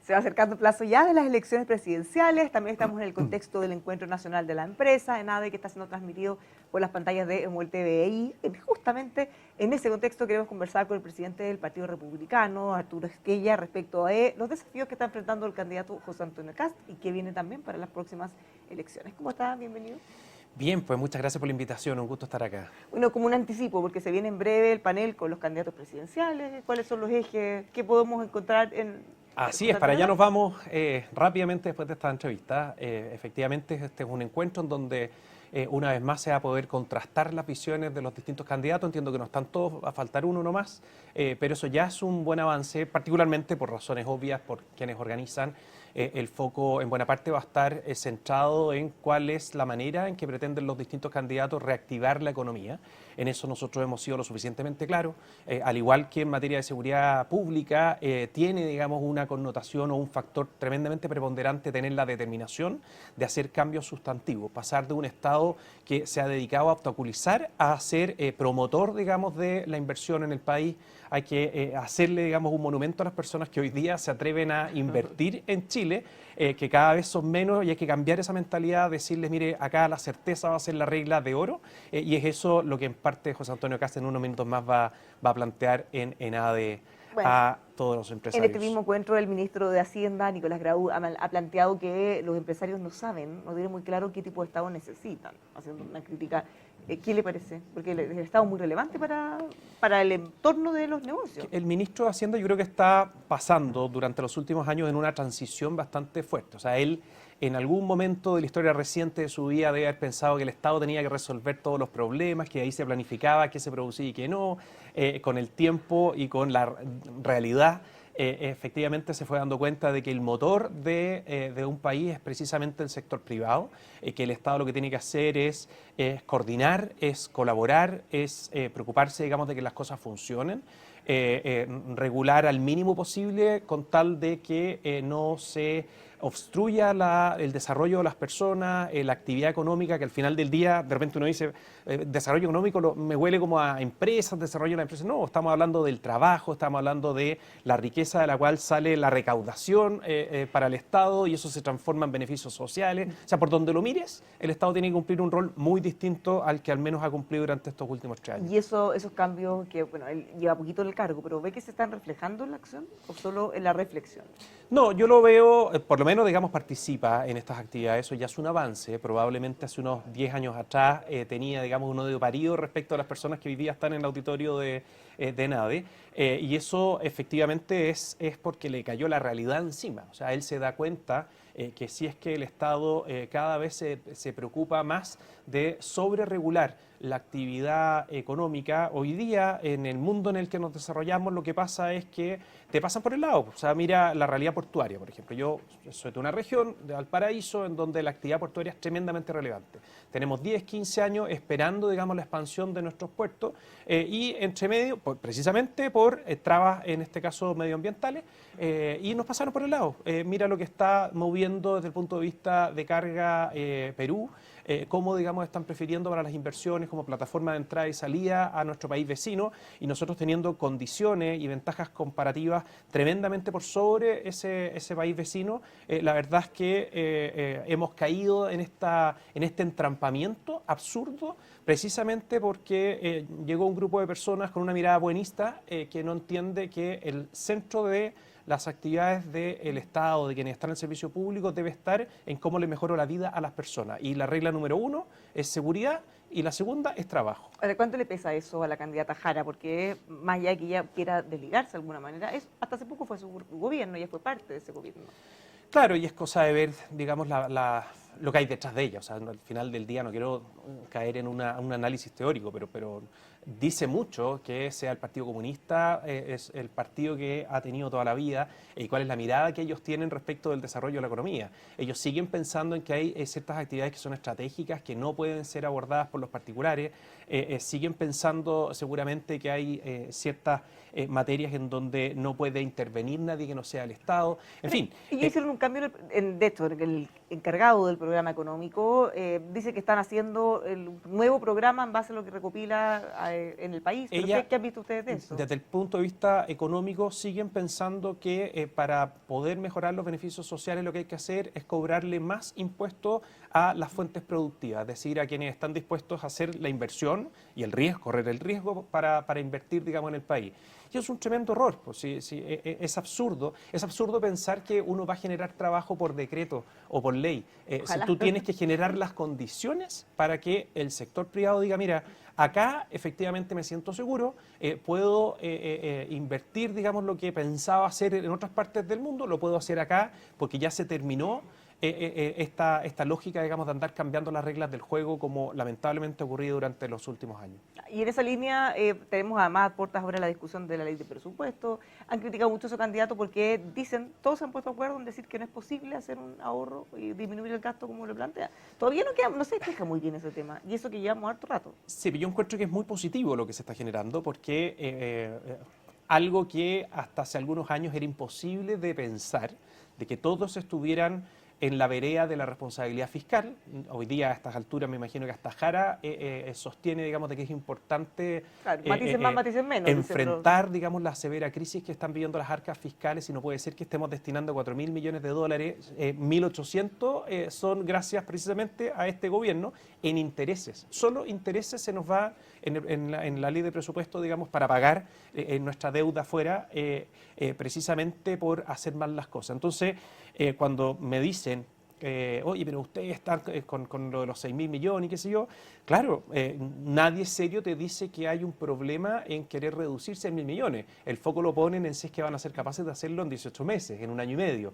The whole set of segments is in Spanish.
Se va acercando el plazo ya de las elecciones presidenciales, también estamos en el contexto del Encuentro Nacional de la Empresa, ENADE, que está siendo transmitido por las pantallas de MOL TVI. Justamente en ese contexto queremos conversar con el presidente del Partido Republicano, Arturo Esquella, respecto a los desafíos que está enfrentando el candidato José Antonio Kast y que viene también para las próximas elecciones. ¿Cómo está? Bienvenido. Bien, pues muchas gracias por la invitación, un gusto estar acá. Bueno, como un anticipo, porque se viene en breve el panel con los candidatos presidenciales, cuáles son los ejes, qué podemos encontrar en... Así es, para allá nos vamos rápidamente después de esta entrevista. Efectivamente, este es un encuentro en donde una vez más se va a poder contrastar las visiones de los distintos candidatos. Entiendo que no están todos, va a faltar uno nomás, pero eso ya es un buen avance, particularmente por razones obvias, por quienes organizan. El foco en buena parte va a estar centrado en cuál es la manera en que pretenden los distintos candidatos reactivar la economía. En eso nosotros hemos sido lo suficientemente claros. Al igual que en materia de seguridad pública, tiene, digamos, una connotación o un factor tremendamente preponderante tener la determinación de hacer cambios sustantivos, pasar de un Estado que se ha dedicado a obstaculizar a ser promotor, digamos, de la inversión en el país. Hay que hacerle, digamos, un monumento a las personas que hoy día se atreven a invertir en Chile, que cada vez son menos, y hay que cambiar esa mentalidad, decirles, mire, acá la certeza va a ser la regla de oro, y es eso lo que en parte José Antonio Kast en unos minutos más va a plantear en ENADE a todos los empresarios. En este mismo encuentro, el ministro de Hacienda, Nicolás Grau, ha planteado que los empresarios no saben, no tienen muy claro qué tipo de Estado necesitan, haciendo una crítica. ¿Qué le parece? Porque el Estado es muy relevante para el entorno de los negocios. El ministro de Hacienda yo creo que está pasando durante los últimos años en una transición bastante fuerte. O sea, él en algún momento de la historia reciente de su vida debe haber pensado que el Estado tenía que resolver todos los problemas, que ahí se planificaba qué se producía y qué no. Con el tiempo y con la realidad, efectivamente se fue dando cuenta de que el motor de un país es precisamente el sector privado, que el Estado lo que tiene que hacer es coordinar, es colaborar, es preocuparse, digamos, de que las cosas funcionen, regular al mínimo posible con tal de que no se obstruya el desarrollo de las personas, la actividad económica, que al final del día, de repente uno dice, desarrollo económico me huele como a empresas, desarrollo de la empresa. No, estamos hablando del trabajo, estamos hablando de la riqueza de la cual sale la recaudación para el Estado, y eso se transforma en beneficios sociales. O sea, por donde lo mires, el Estado tiene que cumplir un rol muy distinto al que al menos ha cumplido durante estos últimos 3 años. Y esos cambios que, bueno, él lleva poquito en el cargo, pero ¿ve que se están reflejando en la acción o solo en la reflexión? No, yo lo veo, por lo menos, digamos, participa en estas actividades, eso ya es un avance. Probablemente hace unos 10 años atrás tenía, digamos, un odio parido respecto a las personas que hoy día están en el auditorio de ENADE, y eso efectivamente es porque le cayó la realidad encima. O sea, él se da cuenta que si es que el Estado cada vez se preocupa más de sobreregular la actividad económica, hoy día en el mundo en el que nos desarrollamos lo que pasa es que te pasan por el lado. O sea, mira la realidad portuaria, por ejemplo. Yo soy de una región, de Valparaíso, en donde la actividad portuaria es tremendamente relevante. Tenemos 10, 15 años esperando, digamos, la expansión de nuestros puertos, y entre medio, precisamente por trabas, en este caso medioambientales, y nos pasaron por el lado. Mira lo que está moviendo desde el punto de vista de carga Perú, cómo, digamos, están prefiriendo para las inversiones como plataforma de entrada y salida a nuestro país vecino, y nosotros teniendo condiciones y ventajas comparativas tremendamente por sobre ese país vecino. La verdad es que hemos caído en este entrampamiento absurdo, precisamente porque llegó un grupo de personas con una mirada buenista que no entiende que el centro de las actividades del Estado, de quienes están en el servicio público, debe estar en cómo le mejoro la vida a las personas. Y la regla número 1 es seguridad, y la segunda es trabajo. Ahora, ¿cuánto le pesa eso a la candidata Jara? Porque más allá de que ella quiera desligarse de alguna manera, hasta hace poco fue su gobierno, ella fue parte de ese gobierno. Claro, y es cosa de ver, digamos, lo que hay detrás de ella. O sea, al final del día no quiero caer en un análisis teórico, pero dice mucho que sea el Partido Comunista, es el partido que ha tenido toda la vida, y cuál es la mirada que ellos tienen respecto del desarrollo de la economía. Ellos siguen pensando en que hay ciertas actividades que son estratégicas, que no pueden ser abordadas por los particulares, siguen pensando seguramente que hay ciertas materias en donde no puede intervenir nadie que no sea el Estado, en fin. Y hicieron un cambio, de hecho, el encargado del programa económico dice que están haciendo el nuevo programa en base a lo que recopila en el país. Pero Ella, ¿qué han visto ustedes de eso? desde el punto de vista económico, siguen pensando que para poder mejorar los beneficios sociales lo que hay que hacer es cobrarle más impuestos a las fuentes productivas, es decir, a quienes están dispuestos a hacer la inversión y el riesgo, correr el riesgo para invertir, digamos, en el país. Y es un tremendo error, pues, es absurdo pensar que uno va a generar trabajo por decreto o por ley. Si tú tienes que generar las condiciones para que el sector privado diga, mira, acá efectivamente me siento seguro, puedo invertir, digamos, lo que pensaba hacer en otras partes del mundo, lo puedo hacer acá porque ya se terminó esta lógica, digamos, de andar cambiando las reglas del juego como lamentablemente ha ocurrido durante los últimos años. Y en esa línea tenemos además puertas ahora la discusión de la ley de presupuesto. Han criticado mucho a su candidato porque dicen, todos se han puesto de acuerdo en decir que no es posible hacer un ahorro y disminuir el gasto como lo plantea. Todavía no se explica muy bien ese tema, y eso que llevamos harto rato. Sí, pero yo encuentro que es muy positivo lo que se está generando porque algo que hasta hace algunos años era imposible de pensar, de que todos estuvieran en la vereda de la responsabilidad fiscal. Hoy día a estas alturas me imagino que hasta Jara sostiene, digamos, de que es importante Claro, matices más, matices menos, enfrentar, digamos, la severa crisis que están viviendo las arcas fiscales, y no puede ser que estemos destinando 4.000 millones de dólares, 1.800 son gracias precisamente a este gobierno en intereses. Solo intereses se nos va en la ley de presupuesto, digamos, para pagar nuestra deuda afuera, precisamente por hacer mal las cosas. Entonces, cuando me dicen, oye, pero ustedes están con lo de los 6.000 millones y qué sé yo, claro, nadie serio te dice que hay un problema en querer reducir 6.000 millones. El foco lo ponen en si es que van a ser capaces de hacerlo en 18 meses, en un año y medio.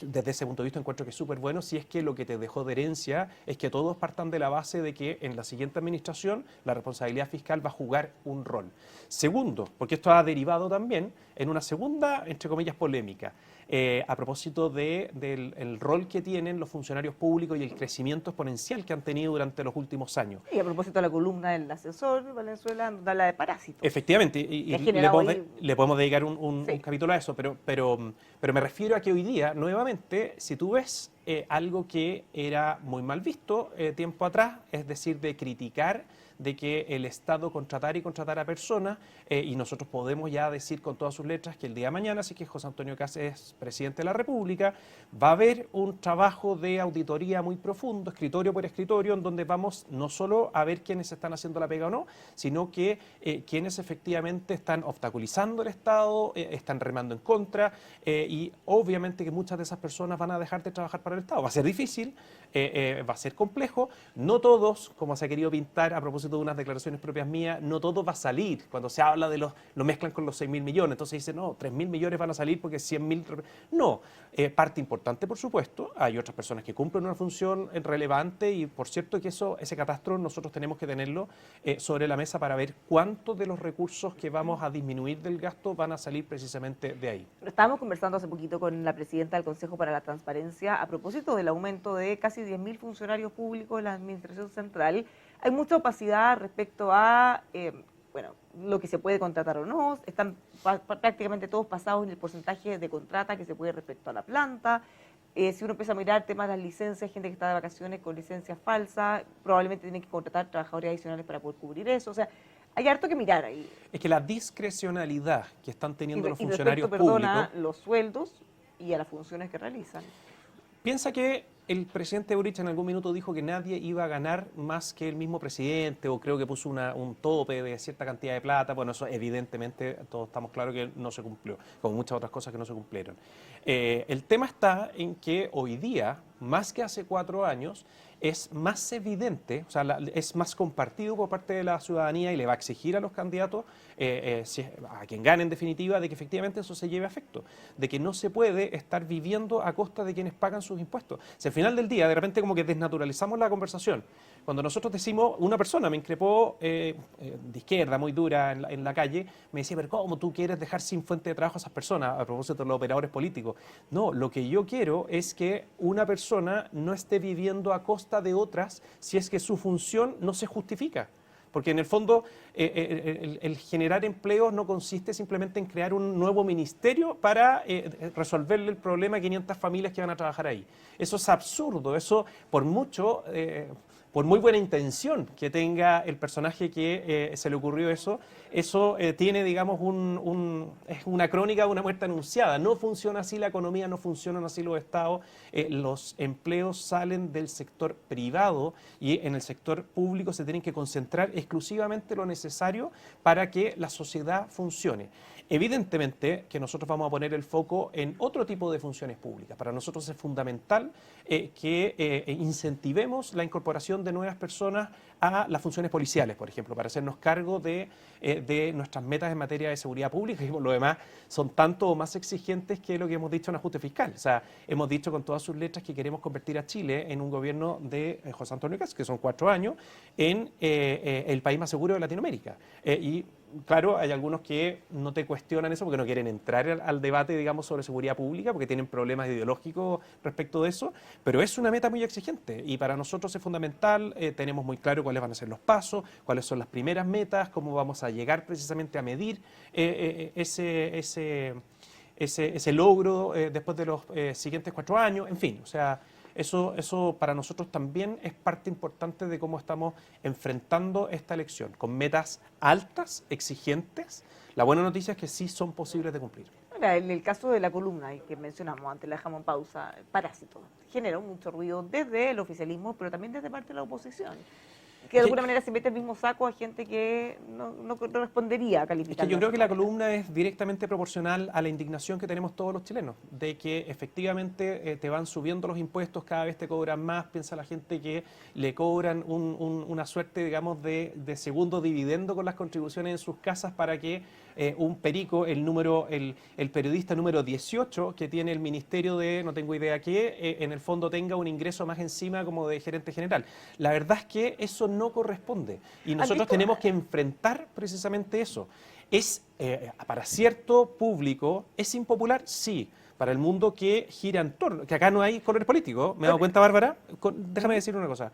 Desde ese punto de vista encuentro que es súper bueno si es que lo que te dejó de herencia es que todos partan de la base de que en la siguiente administración la responsabilidad fiscal va a jugar un rol. Segundo, porque esto ha derivado también en una segunda, entre comillas, polémica, a propósito del rol que tienen los funcionarios públicos y el crecimiento exponencial que han tenido durante los últimos años. Y a propósito de la columna del asesor Valenzuela, la de parásitos. Efectivamente, y le podemos dedicar un capítulo a eso, pero me refiero a que hoy día, nuevamente, si tú ves algo que era muy mal visto tiempo atrás, es decir, de criticar de que el Estado contratara a personas, y nosotros podemos ya decir con todas sus letras que el día de mañana, si que José Antonio Kast es presidente de la República, va a haber un trabajo de auditoría muy profundo, escritorio por escritorio, en donde vamos no solo a ver quiénes están haciendo la pega o no, sino que quienes efectivamente están obstaculizando el Estado, están remando en contra, y obviamente que muchas de esas personas van a dejar de trabajar para el Estado. Va a ser difícil, va a ser complejo, no todos, como se ha querido pintar a propósito de unas declaraciones propias mías, no todo va a salir. Cuando se habla de lo mezclan con los 6.000 millones, entonces dicen, no, 3.000 millones van a salir porque 100.000... No, parte importante, por supuesto, hay otras personas que cumplen una función relevante y, por cierto, que ese catastro nosotros tenemos que tenerlo sobre la mesa para ver cuántos de los recursos que vamos a disminuir del gasto van a salir precisamente de ahí. Estábamos conversando hace poquito con la presidenta del Consejo para la Transparencia a propósito del aumento de casi 10.000 funcionarios públicos en la Administración Central. Hay mucha opacidad respecto a lo que se puede contratar o no. Están prácticamente todos pasados en el porcentaje de contrata que se puede respecto a la planta. Si uno empieza a mirar temas de las licencias, gente que está de vacaciones con licencias falsas, probablemente tienen que contratar trabajadores adicionales para poder cubrir eso. O sea, hay harto que mirar ahí. Es que la discrecionalidad que están teniendo los funcionarios públicos... a los sueldos y a las funciones que realizan. Piensa que el presidente Boric en algún minuto dijo que nadie iba a ganar más que el mismo presidente, o creo que puso un tope de cierta cantidad de plata. Bueno, eso evidentemente todos estamos claros que no se cumplió, como muchas otras cosas que no se cumplieron. El tema está en que hoy día, más que hace 4 años, es más evidente, o sea, es más compartido por parte de la ciudadanía, y le va a exigir a los candidatos, a quien gane en definitiva, de que efectivamente eso se lleve a efecto, de que no se puede estar viviendo a costa de quienes pagan sus impuestos. Si al final del día, de repente como que desnaturalizamos la conversación, cuando nosotros decimos, una persona me increpó de izquierda, muy dura en la calle, me decía, pero ¿cómo tú quieres dejar sin fuente de trabajo a esas personas? A propósito de los operadores políticos. No, lo que yo quiero es que una persona no esté viviendo a costa de otras si es que su función no se justifica. Porque en el fondo el generar empleos no consiste simplemente en crear un nuevo ministerio para resolverle el problema a 500 familias que van a trabajar ahí. Eso es absurdo, eso por mucho... por muy buena intención que tenga el personaje que se le ocurrió eso, tiene, digamos, es una crónica de una muerte anunciada. No funciona así la economía, no funcionan así los estados. Los empleos salen del sector privado y en el sector público se tienen que concentrar exclusivamente lo necesario para que la sociedad funcione. Evidentemente que nosotros vamos a poner el foco en otro tipo de funciones públicas. Para nosotros es fundamental que incentivemos la incorporación de nuevas personas a las funciones policiales, por ejemplo, para hacernos cargo de nuestras metas en materia de seguridad pública, y por lo demás son tanto o más exigentes que lo que hemos dicho en ajuste fiscal. O sea, hemos dicho con todas sus letras que queremos convertir a Chile en un gobierno de José Antonio Kast, que son 4 años, en el país más seguro de Latinoamérica. Y claro, hay algunos que no te cuestionan eso porque no quieren entrar al debate, digamos, sobre seguridad pública, porque tienen problemas ideológicos respecto de eso, pero es una meta muy exigente y para nosotros es fundamental. Tenemos muy claro cuáles van a ser los pasos, cuáles son las primeras metas, cómo vamos a llegar precisamente a medir ese logro después de los siguientes 4 años, en fin, o sea, eso para nosotros también es parte importante de cómo estamos enfrentando esta elección, con metas altas, exigentes. La buena noticia es que sí son posibles de cumplir. Ahora, en el caso de la columna que mencionamos antes, la dejamos en pausa, Parásito, generó mucho ruido desde el oficialismo, pero también desde parte de la oposición, que de alguna manera se mete el mismo saco a gente que no respondería a calificar. Es que yo creo que la columna es directamente proporcional a la indignación que tenemos todos los chilenos, de que efectivamente te van subiendo los impuestos, cada vez te cobran más. Piensa la gente que le cobran una suerte, digamos, de segundo dividendo con las contribuciones en sus casas para que un perico, el periodista número 18 que tiene el ministerio de no tengo idea qué, en el fondo tenga un ingreso más encima como de gerente general. La verdad es que eso no corresponde y nosotros tenemos que enfrentar precisamente eso. Para cierto público, ¿es impopular? Sí. Para el mundo que gira en torno, que acá no hay colores políticos. ¿Me he dado cuenta, Bárbara? Déjame decir una cosa.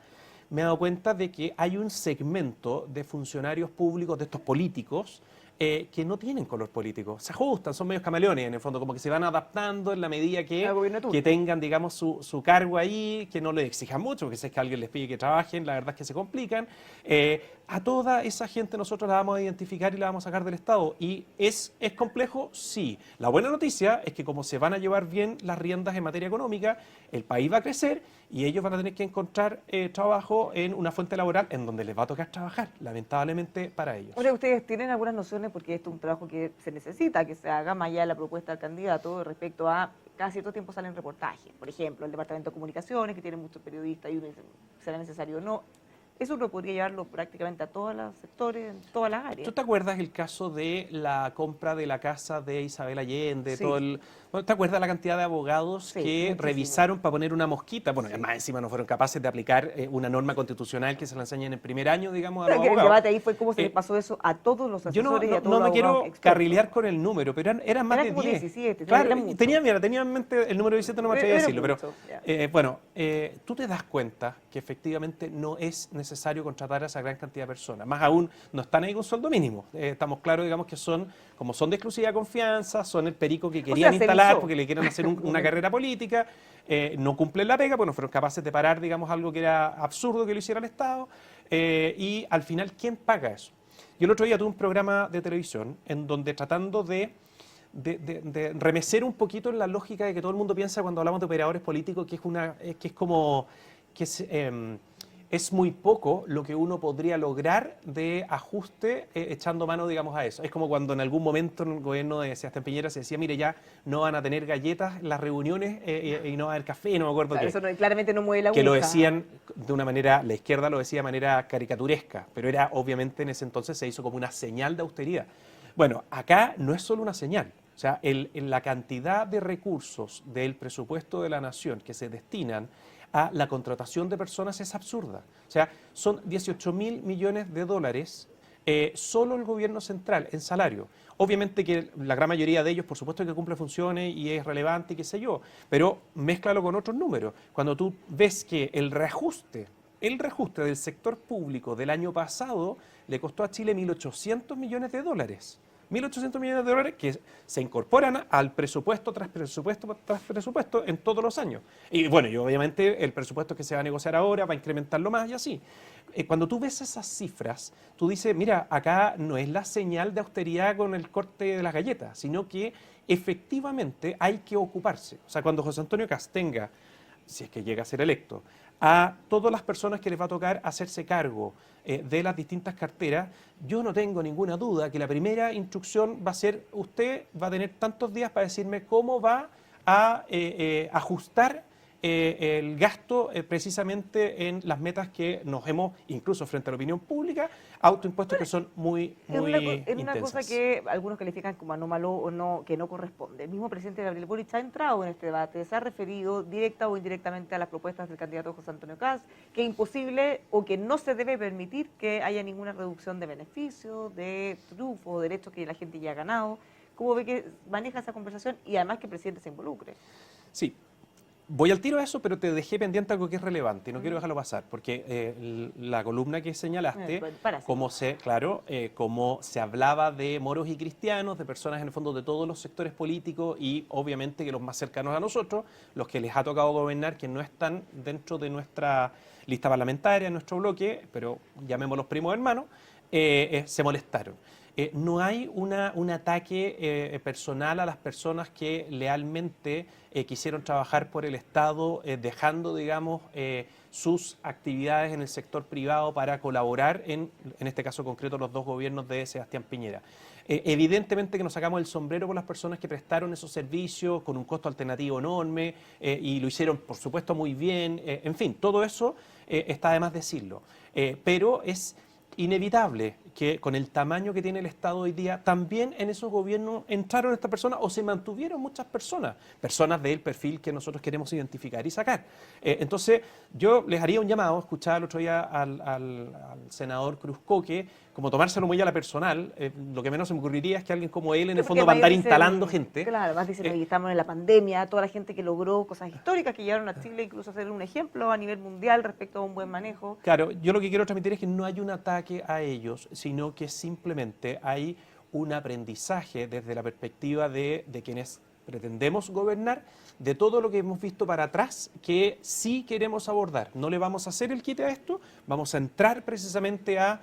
Me he dado cuenta de que hay un segmento de funcionarios públicos, de estos políticos, que no tienen color político, se ajustan, son medios camaleones en el fondo, como que se van adaptando en la medida que tengan, digamos, su cargo ahí, que no les exijan mucho, porque si es que alguien les pide que trabajen, la verdad es que se complican. A toda esa gente nosotros la vamos a identificar y la vamos a sacar del Estado. ¿Y es complejo? Sí. La buena noticia es que como se van a llevar bien las riendas en materia económica, el país va a crecer y ellos van a tener que encontrar trabajo en una fuente laboral en donde les va a tocar trabajar, lamentablemente para ellos. Ahora, ¿ustedes tienen algunas nociones, porque esto es un trabajo que se necesita, que se haga más allá de la propuesta del candidato respecto a cada cierto tiempo salen reportajes? Por ejemplo, el Departamento de Comunicaciones, que tiene muchos periodistas y uno dice, ¿será necesario o no? Eso uno podría llevarlo prácticamente a todos los sectores, en todas las áreas. ¿Tú te acuerdas el caso de la compra de la casa de Isabel Allende? Sí. Bueno, ¿te acuerdas la cantidad de abogados que muchísimo. Revisaron para poner una mosquita? Bueno, además encima no fueron capaces de aplicar una norma constitucional que se la enseña en el primer año, digamos, a los abogados. El debate ahí fue cómo se les pasó eso a todos los asesores y a todos los no me quiero abogados carrilear con el número, pero eran más de 10. 17, claro, tenía tenía en mente el número 17, no me atreví a decirlo, mucho, pero tú te das cuenta que efectivamente no es necesario contratar a esa gran cantidad de personas. Más aún, no están ahí con sueldo mínimo. Estamos claros, digamos, que como son de exclusiva confianza, son el perico que querían instalar porque le quieren hacer una carrera política, no cumplen la pega, pues no fueron capaces de parar, digamos, algo que era absurdo que lo hiciera el Estado, y al final, ¿quién paga eso? Yo el otro día tuve un programa de televisión en donde tratando de remecer un poquito en la lógica de que todo el mundo piensa cuando hablamos de operadores políticos es muy poco lo que uno podría lograr de ajuste echando mano, digamos, a eso. Es como cuando en algún momento en el gobierno de Sebastián Piñera se decía, mire, ya no van a tener galletas en las reuniones y no va a haber café, no me acuerdo qué. Eso claramente no mueve la aguja. Que lo decían de una manera, la izquierda lo decía de manera caricaturesca, pero era obviamente en ese entonces se hizo como una señal de austeridad. Bueno, acá no es solo una señal. O sea, en la cantidad de recursos del presupuesto de la nación que se destinan a la contratación de personas es absurda. O sea, son 18.000 millones de dólares solo el gobierno central en salario. Obviamente que la gran mayoría de ellos, por supuesto, que cumple funciones y es relevante y qué sé yo, pero mézclalo con otros números. Cuando tú ves que el reajuste del sector público del año pasado le costó a Chile 1.800 millones de dólares. 1.800 millones de dólares que se incorporan al presupuesto tras presupuesto tras presupuesto en todos los años. Y bueno, y obviamente el presupuesto que se va a negociar ahora va a incrementarlo más y así. Cuando tú ves esas cifras, tú dices, mira, acá no es la señal de austeridad con el corte de las galletas, sino que efectivamente hay que ocuparse. O sea, cuando José Antonio Kast tenga, si es que llega a ser electo, a todas las personas que les va a tocar hacerse cargo de las distintas carteras, yo no tengo ninguna duda que la primera instrucción va a ser, usted va a tener tantos días para decirme cómo va a ajustar el gasto precisamente en las metas que nos hemos, incluso frente a la opinión pública, autoimpuestos que son muy Es una cosa intensas. que algunos califican como anómalo o no, que no corresponde. El mismo presidente Gabriel Boric ha entrado en este debate, se ha referido directa o indirectamente a las propuestas del candidato José Antonio Kast, que es imposible o que no se debe permitir que haya ninguna reducción de beneficios, de triunfo, derechos que la gente ya ha ganado. ¿Cómo ve que maneja esa conversación y además que el presidente se involucre? Sí. Voy al tiro a eso, pero te dejé pendiente algo que es relevante, no quiero dejarlo pasar, porque la columna que señalaste, como se hablaba de moros y cristianos, de personas en el fondo de todos los sectores políticos y obviamente que los más cercanos a nosotros, los que les ha tocado gobernar, que no están dentro de nuestra lista parlamentaria, nuestro bloque, pero llamémoslos primos hermanos, se molestaron. No hay un ataque personal a las personas que lealmente quisieron trabajar por el Estado, dejando, digamos, sus actividades en el sector privado para colaborar en este caso concreto, los dos gobiernos de Sebastián Piñera. Evidentemente que nos sacamos el sombrero por las personas que prestaron esos servicios con un costo alternativo enorme y lo hicieron, por supuesto, muy bien. En fin, todo eso está de más decirlo. Pero es inevitable que con el tamaño que tiene el Estado hoy día, también en esos gobiernos entraron estas personas o se mantuvieron muchas personas del perfil que nosotros queremos identificar y sacar. Entonces, yo les haría un llamado, escuchaba el otro día al senador Cruzcoque, como tomárselo muy a la personal, lo que menos se me ocurriría es que alguien como él en el fondo va a andar instalando gente. Claro, además dicen, oye, estamos en la pandemia, toda la gente que logró cosas históricas que llevaron a Chile incluso a ser un ejemplo a nivel mundial respecto a un buen manejo. Claro, yo lo que quiero transmitir es que no hay un ataque a ellos, sino que simplemente hay un aprendizaje desde la perspectiva de quienes pretendemos gobernar, de todo lo que hemos visto para atrás, que sí queremos abordar. No le vamos a hacer el quite a esto, vamos a entrar precisamente a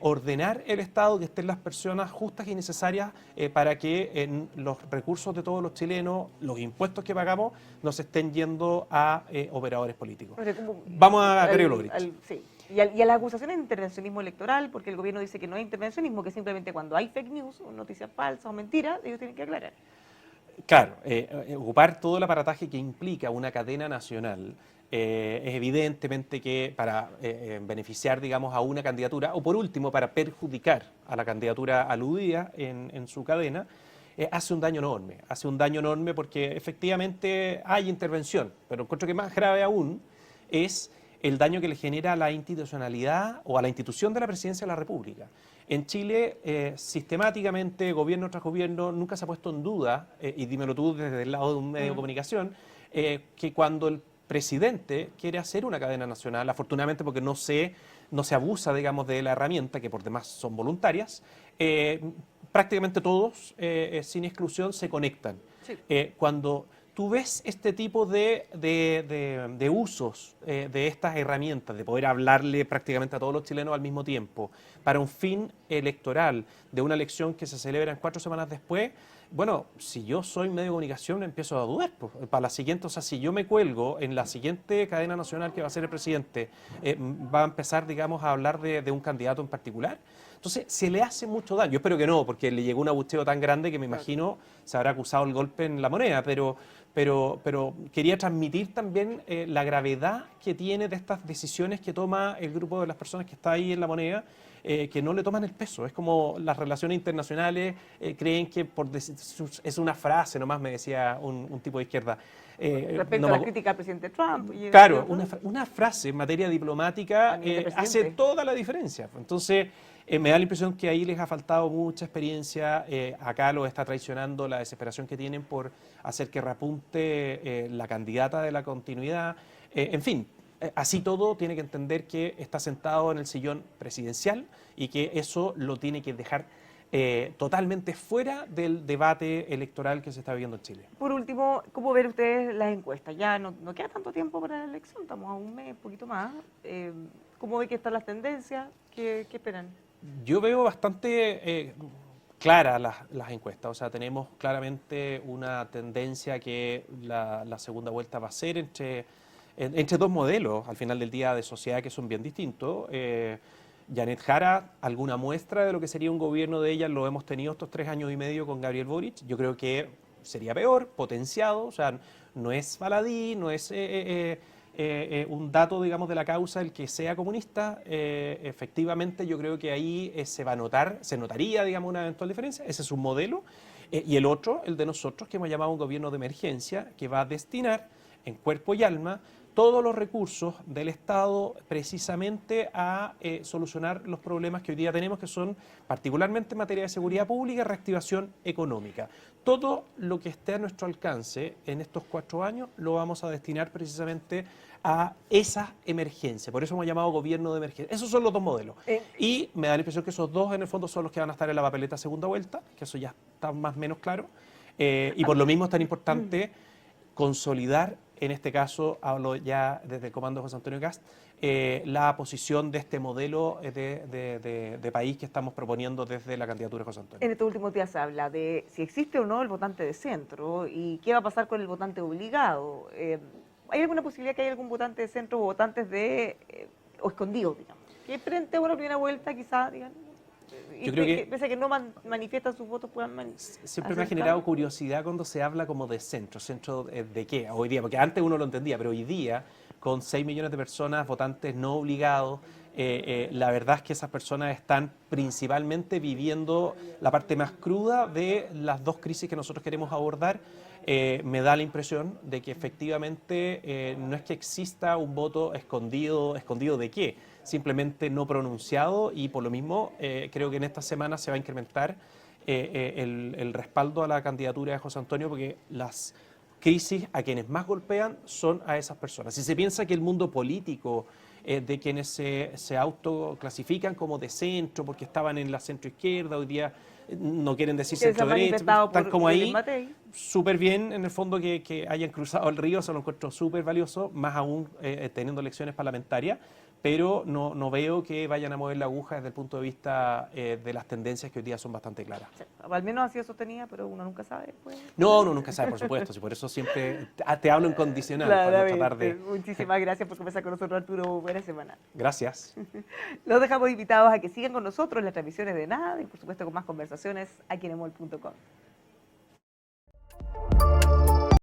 ordenar el Estado, que estén las personas justas y necesarias para que los recursos de todos los chilenos, los impuestos que pagamos, no se estén yendo a operadores políticos. Vamos a Gabriel Boric. Sí. Y a las acusaciones de intervencionismo electoral, porque el gobierno dice que no hay intervencionismo, que simplemente cuando hay fake news, o noticias falsas o mentiras, ellos tienen que aclarar. Claro, ocupar todo el aparataje que implica una cadena nacional es evidentemente que para beneficiar, digamos, a una candidatura, o por último, para perjudicar a la candidatura aludida en su cadena, hace un daño enorme porque efectivamente hay intervención, pero encuentro que más grave aún es el daño que le genera a la institucionalidad o a la institución de la presidencia de la República. En Chile, sistemáticamente, gobierno tras gobierno, nunca se ha puesto en duda, y dímelo tú desde el lado de un medio de comunicación, que cuando el presidente quiere hacer una cadena nacional, afortunadamente porque no se abusa, digamos, de la herramienta, que por demás son voluntarias, prácticamente todos, sin exclusión, se conectan. Sí. Cuando tú ves este tipo de usos de estas herramientas, de poder hablarle prácticamente a todos los chilenos al mismo tiempo, para un fin electoral de una elección que se celebra 4 semanas después, bueno, si yo soy medio de comunicación empiezo a dudar. Pues, para la siguiente, o sea, si yo me cuelgo en la siguiente cadena nacional que va a ser el presidente, va a empezar, digamos, a hablar de un candidato en particular. Entonces, se le hace mucho daño. Yo espero que no, porque le llegó un abucheo tan grande que me imagino se habrá acusado el golpe en la moneda, pero quería transmitir también la gravedad que tiene de estas decisiones que toma el grupo de las personas que está ahí en la moneda, que no le toman el peso. Es como las relaciones internacionales creen que es una frase nomás, me decía un tipo de izquierda. Respecto a la crítica al presidente Trump. Claro, una frase en materia diplomática hace toda la diferencia. Entonces, me da la impresión que ahí les ha faltado mucha experiencia. Acá lo está traicionando la desesperación que tienen por hacer que repunte la candidata de la continuidad. En fin, así todo tiene que entender que está sentado en el sillón presidencial y que eso lo tiene que dejar totalmente fuera del debate electoral que se está viviendo en Chile. Por último, ¿cómo ven ustedes las encuestas? Ya no queda tanto tiempo para la elección, estamos a un mes, un poquito más. ¿Cómo ven que están las tendencias? ¿Qué esperan? Yo veo bastante claras las encuestas, o sea, tenemos claramente una tendencia que la segunda vuelta va a ser entre dos modelos, al final del día, de sociedad que son bien distintos. Janet Jara, alguna muestra de lo que sería un gobierno de ella lo hemos tenido estos 3 años y medio con Gabriel Boric. Yo creo que sería peor, potenciado, o sea, no es baladí, no es un dato, digamos, de la causa el que sea comunista. Efectivamente, yo creo que ahí se va a notar, se notaría, digamos, una eventual diferencia. Ese es un modelo. Y el otro, el de nosotros, que hemos llamado un gobierno de emergencia, que va a destinar en cuerpo y alma todos los recursos del Estado precisamente a solucionar los problemas que hoy día tenemos, que son particularmente en materia de seguridad pública y reactivación económica. Todo lo que esté a nuestro alcance en estos 4 años lo vamos a destinar precisamente a esa emergencia. Por eso hemos llamado gobierno de emergencia. Esos son los dos modelos. Y me da la impresión que esos dos en el fondo son los que van a estar en la papeleta segunda vuelta, que eso ya está más o menos claro. Y por lo mismo es tan importante consolidar, en este caso, hablo ya desde el comando de José Antonio Kast, la posición de este modelo de país que estamos proponiendo desde la candidatura de José Antonio. En estos últimos días se habla de si existe o no el votante de centro y qué va a pasar con el votante obligado. ¿Hay alguna posibilidad que haya algún votante de centro o votantes o escondidos, digamos? Que frente a una primera vuelta quizás, digamos, Yo creo que pese a que no manifiestan sus votos, puedan siempre me ha generado curiosidad cuando se habla como de centro. ¿Centro de qué? Hoy día, porque antes uno lo entendía, pero hoy día, con 6 millones de personas, votantes no obligados, la verdad es que esas personas están principalmente viviendo la parte más cruda de las dos crisis que nosotros queremos abordar. Me da la impresión de que efectivamente no es que exista un voto escondido. ¿Escondido de qué? Simplemente no pronunciado, y por lo mismo creo que en esta semana se va a incrementar el respaldo a la candidatura de José Antonio, porque las crisis a quienes más golpean son a esas personas. Si se piensa que el mundo político de quienes se autoclasifican como de centro porque estaban en la centro izquierda, hoy día no quieren decir centro derecha, están como ahí, súper bien en el fondo que hayan cruzado el río, se lo encuentro súper valioso, más aún teniendo elecciones parlamentarias, pero no veo que vayan a mover la aguja desde el punto de vista de las tendencias que hoy día son bastante claras. Sí, al menos ha sido sostenida, pero uno nunca sabe. Pues. No, uno nunca sabe, por supuesto, y por eso siempre te hablo en condicional. Para no tratar de... Muchísimas gracias por conversar con nosotros, Arturo. Buena semana. Gracias. Los dejamos invitados a que sigan con nosotros en las transmisiones de Nada y, por supuesto, con más conversaciones aquí en emol.com.